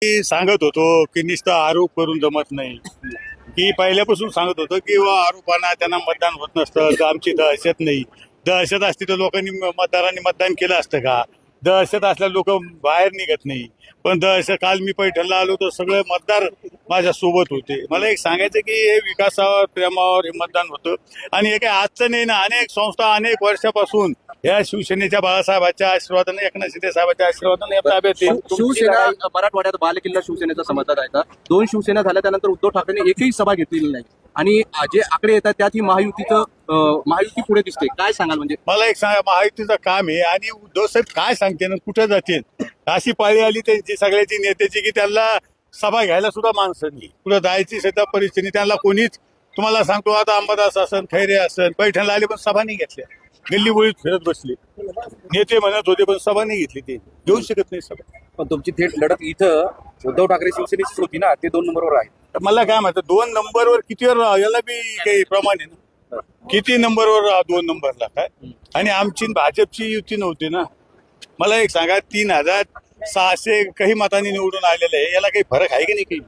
मी सांगत होतो की नुसतं आरोप करून जमत नाही, की पहिल्यापासून सांगत होतो की आरोपांना त्यांना मतदान होत नसतं, तर आमची दहशत नाही. दहशत असती तर लोकांनी मतदारांनी मतदान केलं असतं का? दहशत असल्या लोक बाहेर निघत नाही. पण दहशत, काल मी पैठणला आलो तर सगळे मतदार माझ्या सोबत होते. मला एक सांगायचं की हे विकासावर प्रेमावर हे मतदान होतं. आणि हे काही आजचं नाही ना, अनेक संस्था अनेक वर्षापासून या शिवसेनेच्या बाळासाहेबांच्या आशीर्वादाने, एकनाथ शिंदे साहेबांच्या आशीर्वादाने या ताब्यात येईल. शिवसेना मराठवाड्यात बालेकिल्ला शिवसेनेचा समजला जायचा. 2 शिवसेना झाल्या त्यानंतर उद्धव ठाकरेंनी एकही सभा घेतलेली नाही आणि जे आकडे येतात त्यात ही महायुती पुढे दिसते. काय सांगाल? म्हणजे मला एक सांगा, महायुतीचं काम आहे आणि उद्धव साहेब काय सांगते ना, कुठं जाते? अशी पाळी आली त्यांची सगळ्याची नेत्याची की त्यांना सभा घ्यायला सुद्धा माणसं नाही, कुठं जायची सुद्धा परिस्थिती त्यांना कोणीच. तुम्हाला सांगतो, आता अंबादास असन, खैरे असन, पैठणला आले पण सभा नाही घेतल्या, गल्ली बोळीत फिरत बसले. नेते म्हणत होते पण सभा नाही घेतली, ते घेऊ शकत नाही सभा. पण तुमची थेट लढत इथं उद्धव ठाकरे शिवसेनेचीच होती ना, ते 2 नंबरवर आहे. तर मला काय म्हणतात, 2 नंबरवर कितीवर याला बी काही प्रमाण आहे ना, किती नंबरवर 2 नंबरला काय? आणि आमची भाजपची युती नव्हती ना. मला एक सांगा, 3600 काही मतांनी निवडून आलेले आहे, याला काही फरक आहे की नाही काही?